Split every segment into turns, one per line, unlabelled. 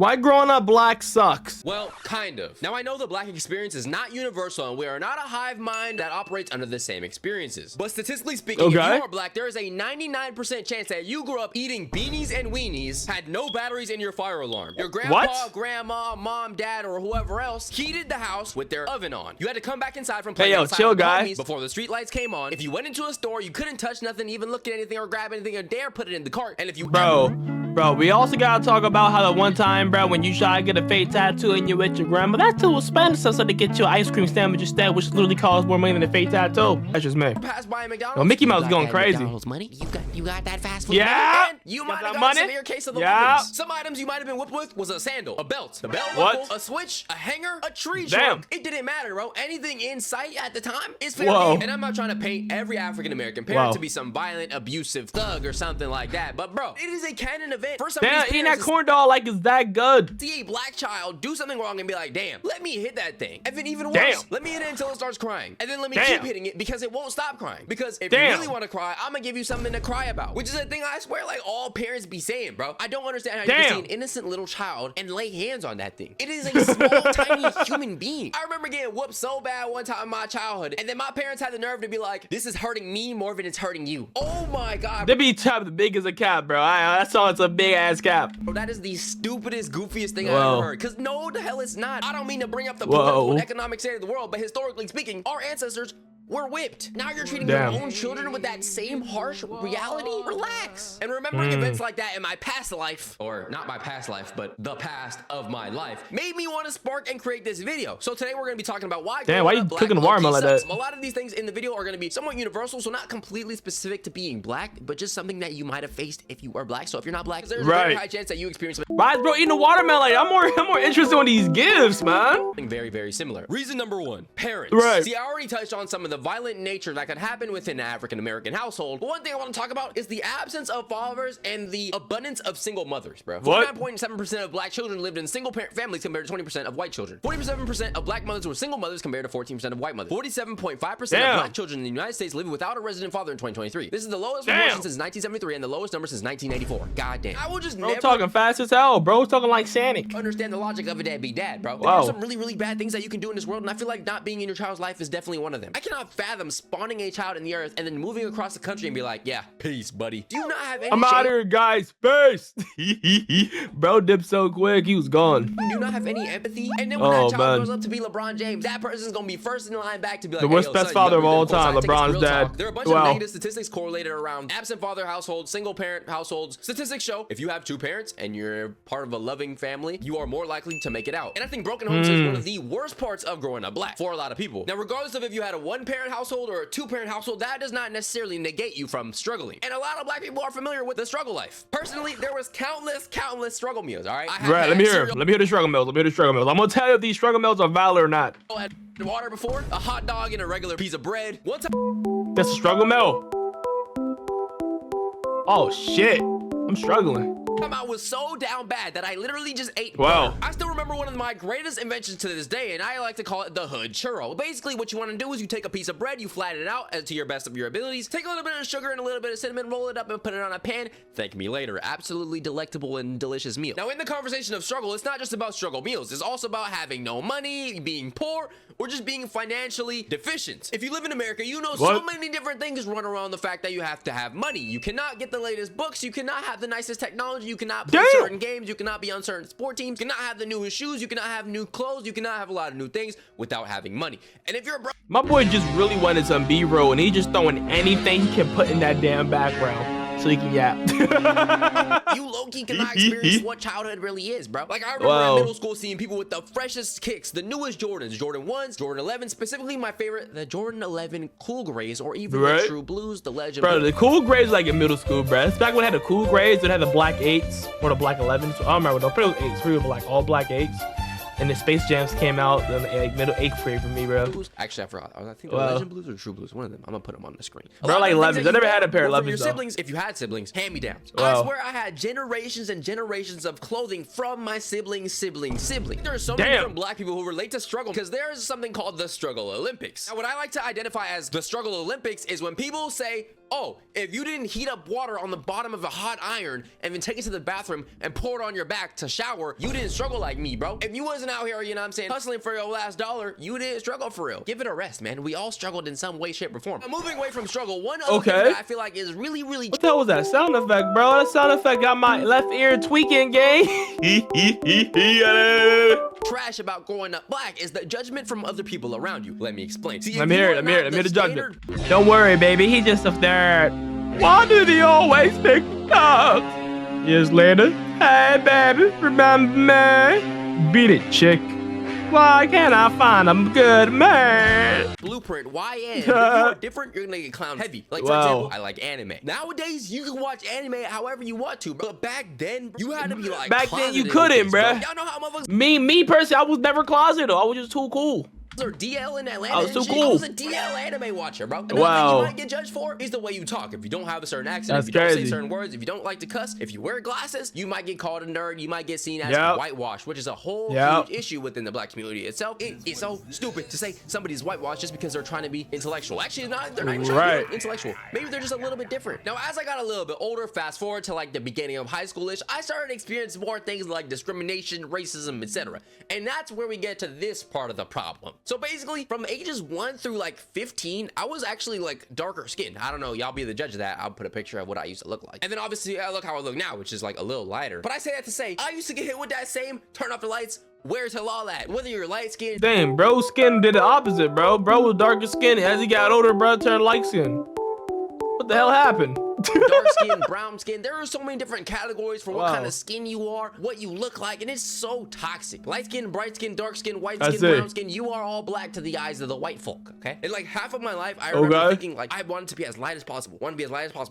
Why growing up black sucks?
Well, kind of. Now, I know the black experience is not universal, and we are not a hive mind that operates under the same experiences. But statistically speaking, if you are black, there is a 99% chance that you grew up eating beanies and weenies, had no batteries in your fire alarm. Your grandpa, grandma, mom, dad, or whoever else heated the house with their oven on. You had to come back inside from playing outside with the homies before the street lights came on. If you went into a store, you couldn't touch nothing, even look at anything or grab anything or dare put it in the cart. And if you
Bro, we also gotta talk about how the one time, bro, when you try to get a fake tattoo and you with your grandma, that too was expensive, so they get you an ice cream sandwich instead, which literally costs more money than a fake tattoo. That's just me.
Pass by McDonald's.
Well, Mickey Mouse going crazy.
McDonald's money? You got that fast food
money? And
you might have got a severe case of the lumps. Some items you might have been whipped with was a sandal, a belt, a belt buckle, a switch, a hanger, a tree trunk. It didn't matter, bro. Anything in sight at the time is fair game. And I'm not trying to paint every African American parent to be some violent, abusive thug or something like that, but bro, it is a canon event for some of these parents.
That corn dog like is that good.
See a black child do something wrong and be like, damn, let me hit that thing. And then even worse, let me hit it until it starts crying. And then let me keep hitting it because it won't stop crying. Because if you really want to cry, I'm gonna give you something to cry about. Which is a thing I swear like all parents be saying, bro. I don't understand how you can see an innocent little child and lay hands on that thing. It is a small, tiny human being. I remember getting whooped so bad one time in my childhood. And then my parents had the nerve to be like, this is hurting me more than it's hurting you. Oh my God.
They be tapped big as a cap, bro. That's all. It's a big ass cap.
Bro, that is the stupidest, goofiest thing I've ever heard. Because no, the hell it's not. I don't mean to bring up the political and economic state of the world, but historically speaking, our ancestors were whipped. Now you're treating your own children with that same harsh reality? Relax. And remembering events like that in my past life, or not my past life, but the past of my life, made me want to spark and create this video. So today we're going to be talking about why
you cooking watermelon like that?
A lot of these things in the video are going to be somewhat universal, so not completely specific to being black, but just something that you might have faced if you are black. So if you're not black, there's a very high chance that you experience
Why is bro eating a watermelon? I'm more interested in these gifts, man.
Something very, very similar. Reason number one, parents. See, I already touched on some of the violent nature that could happen within an African-American household. But one thing I want to talk about is the absence of fathers and the abundance of single mothers, bro. 49.7% of black children lived in single parent families compared to 20% of white children. 47% of black mothers were single mothers compared to 14% of white mothers. 47.5% of black children in the United States live without a resident father in 2023. This is the lowest proportion since 1973 and the lowest number since 1984. God damn. I will just never
talking fast as hell, bro. Talking like Sonic.
Understand the logic of a deadbeat dad, bro. There are some really, really bad things that you can do in this world, and I feel like not being in your child's life is definitely one of them. I cannot fathom spawning a child in the earth and then moving across the country and be like, yeah, peace, buddy. Do you not have any
I'm out here, guys. Peace. Bro dipped so quick, he was gone.
Do you not have any empathy? And then when that child grows up to be LeBron James, that person's gonna be first in line back to be like,
the worst best father of all time, LeBron's dad.
There are a bunch of negative statistics correlated around absent father households, single parent households. Statistics show if you have two parents and you're part of a loving family, you are more likely to make it out. And I think broken homes is one of the worst parts of growing up black for a lot of people. Now, regardless of if you had a one-parent household or a two-parent household, that does not necessarily negate you from struggling. And a lot of black people are familiar with the struggle life. Personally, there was countless struggle meals, all right?
Let me hear the struggle meals. I'm gonna tell you if these struggle meals are valid or not.
I had water before, a hot dog and a regular piece of bread. One time.
That's a struggle meal. Oh, shit. I'm struggling.
I was so down bad that I literally just ate butter. I still remember one of my greatest inventions to this day, and I like to call it the hood churro. Basically, what you want to do is you take a piece of bread, you flatten it out to your best of your abilities, take a little bit of sugar and a little bit of cinnamon, roll it up and put it on a pan. Thank me later. Absolutely delectable and delicious meal. Now, in the conversation of struggle, it's not just about struggle meals. It's also about having no money, being poor, or just being financially deficient. If you live in America, you know so many different things run around the fact that you have to have money. You cannot get the latest books. You cannot have the nicest technology. You cannot play certain games. You cannot be on certain sport teams. You cannot have the newest shoes. You cannot have new clothes. You cannot have a lot of new things without having money. And if you're a
my boy just really wanted some B-roll, and he just throwing anything he can put in that damn background so he can yap.
You low-key cannot experience what childhood really is, bro. Like, I remember in middle school seeing people with the freshest kicks, the newest Jordans, Jordan 1s, Jordan 11s, specifically my favorite, the Jordan 11 Cool Grays, or even the True Blues, the Legend.
Bro, the Cool Grays like in middle school, bro. It's back when it had the Cool Grays, it had the black 8s, or the black 11s. I don't remember, no, 8s, we were black, all black 8s. And the Space Jams came out, like middle 8th grade for me, bro.
Actually, I forgot. I think the Legend Blues or True Blues, one of them. I'm gonna put them on the screen.
Bro, like 11s. I never had a pair of 11s.
Your siblings, if you had siblings, hand-me-downs. I swear I had generations and generations of clothing from my siblings. There are so many different black people who relate to struggle because there is something called the Struggle Olympics. Now, what I like to identify as the Struggle Olympics is when people say, Oh, if you didn't heat up water on the bottom of a hot iron and then take it to the bathroom and pour it on your back to shower, you didn't struggle like me, bro. If you wasn't out here, you know what I'm saying, hustling for your last dollar, you didn't struggle for real. Give it a rest, man. We all struggled in some way, shape, or form. Now, moving away from struggle, one other thing that I feel like is really, really...
What the hell was that sound effect, bro? That sound effect got my left ear tweaking, gang.
Trash about growing up black is the judgment from other people around you. Let me explain. See,
I'm here. I'm the judgment. Don't worry, baby. He just up there. Why did he always pick up? Years later. Hey, baby. Remember me? Beat it, chick. Why can't I find a good man?
Blueprint, YN. If you are different, you're gonna get clown heavy. Like, for example, I like anime. Nowadays, you can watch anime however you want to, but back then, you had to be like,
back then you couldn't, bro.
Y'all know how motherfuckers...
Me personally, I was never closeted, though. I was just too cool.
Or DL in Atlanta.
I was too cool.
I was a DL anime watcher, bro. Another thing you might get judged for is the way you talk. If you don't have a certain accent, if you don't say certain words, if you don't like to cuss, if you wear glasses, you might get called a nerd. You might get seen as whitewashed, which is a whole huge issue within the black community itself. It's so stupid to say somebody's whitewashed just because they're trying to be intellectual. Actually, they're not even trying to be intellectual. Maybe they're just a little bit different. Now, as I got a little bit older, fast forward to like the beginning of high schoolish, I started experiencing more things like discrimination, racism, etc. And that's where we get to this part of the problem. So basically, from ages 1 through like 15, I was actually like darker skinned. I don't know, y'all be the judge of that. I'll put a picture of what I used to look like. And then obviously I look how I look now, which is like a little lighter. But I say that to say, I used to get hit with that same turn off the lights, where's Halal at? Whether you're light skinned.
Damn, bro, skin did the opposite, bro. Bro was darker skin. As he got older, bro turned light skin. What the hell happened?
Dark skin, brown skin. There are so many different categories for what kind of skin you are, what you look like, and it's so toxic. Light skin, bright skin, dark skin, white skin, brown skin. You are all black to the eyes of the white folk, okay? And like half of my life, I remember thinking like I wanted to be as light as possible,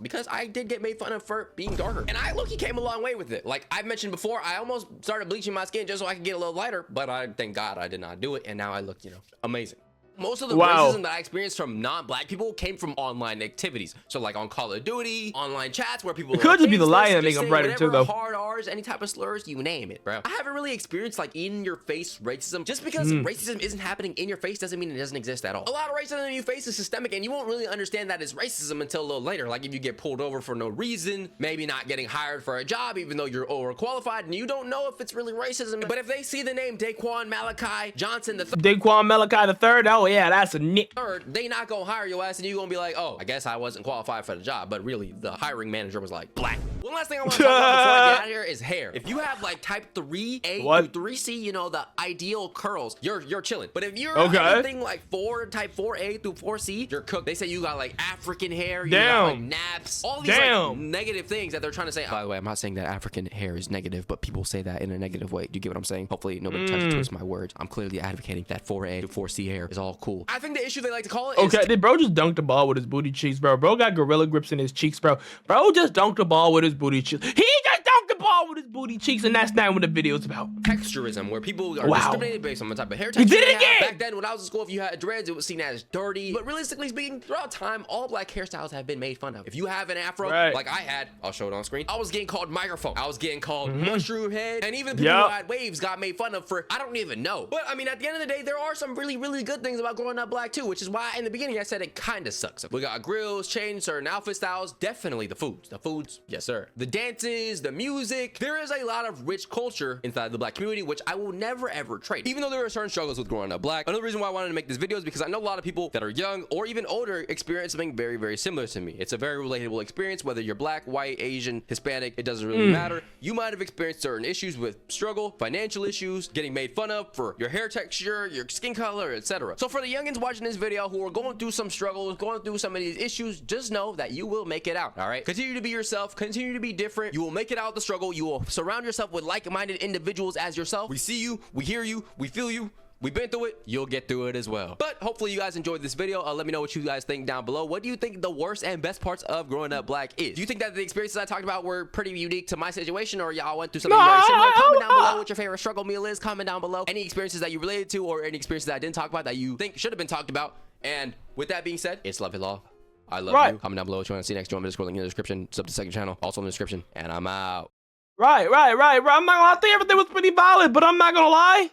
because I did get made fun of for being darker. And I low-key came a long way with it. Like I've mentioned before, I almost started bleaching my skin just so I could get a little lighter, but I thank God I did not do it, and now I look, you know, amazing. Most of the racism that I experienced from non-black people came from online activities. So like on Call of Duty, online chats where people...
It could just be the light that make them brighter too, though.
Hard R's, any type of slurs, you name it, bro. I haven't really experienced like in-your-face racism. Just because racism isn't happening in your face doesn't mean it doesn't exist at all. A lot of racism you face is systemic, and you won't really understand that it's racism until a little later. Like if you get pulled over for no reason, maybe not getting hired for a job even though you're overqualified, and you don't know if it's really racism. But if they see the name Daquan Malachi Johnson
Daquan Malachi III, oh yeah, that's a nick.
They not gonna hire your ass, and you gonna be like, oh, I guess I wasn't qualified for the job, but really the hiring manager was like black. One last thing I want to talk about before I get out of here is hair. If you have like type 3A through 3C, you know, the ideal curls, you're chilling. But if you're anything like type 4A through 4C, you're cooked. They say you got like African hair, you got like naps, all these like negative things that they're trying to say. By the way, I'm not saying that African hair is negative, but people say that in a negative way. Do you get what I'm saying? Hopefully nobody tries to twist my words. I'm clearly advocating that 4A to 4C hair is all cool. I think the issue they like to call it is...
Did bro just dunk the ball with his booty cheeks, bro? Bro got gorilla grips in his cheeks, bro. Bro just dunked the ball with his booty cheeks. He just dunked the ball with his booty cheeks, and that's not what the video's about.
Texturism, where people are discriminated based on the type of hair texture.
He did it again!
Back then, when I was in school, if you had dreads, it was seen as dirty. But realistically speaking, throughout time, all black hairstyles have been made fun of. If you have an afro, like I had, I'll show it on screen, I was getting called microphone. I was getting called mushroom head. And even people who had waves got made fun of for, I don't even know. But I mean, at the end of the day, there are some really, really good things about growing up black too, which is why in the beginning I said it kind of sucks. We got grills, chains, certain outfit styles, definitely the foods, yes sir. The dances, the music, there is a lot of rich culture inside the black community, which I will never ever trade. Even though there are certain struggles with growing up black, another reason why I wanted to make this video is because I know a lot of people that are young or even older experience something very, very similar to me. It's a very relatable experience, whether you're black, white, Asian, Hispanic, it doesn't really matter. You might have experienced certain issues with struggle, financial issues, getting made fun of for your hair texture, your skin color, etc. So for the youngins watching this video who are going through some struggles, going through some of these issues, just know that you will make it out. All right, continue to be yourself, continue to be different. You will make it out the struggle. You will surround yourself with like-minded individuals as yourself. We see you, we hear you, we feel you. We've been through it. You'll get through it as well. But hopefully you guys enjoyed this video. Let me know what you guys think down below. What do you think the worst and best parts of growing up black is? Do you think that the experiences I talked about were pretty unique to my situation, or y'all went through something very similar? Comment down below what your favorite struggle meal is. Comment down below any experiences that you related to, or any experiences that I didn't talk about that you think should have been talked about. And with that being said, it's Love Law. I love you. Comment down below what you want to see next. Join my Discord link in the description. Sub to the second channel, also in the description. And I'm out. Right. I'm not gonna lie. I think everything was pretty valid, but I'm not gonna lie.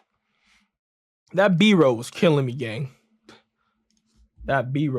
That B-roll was killing me, gang. That B-roll.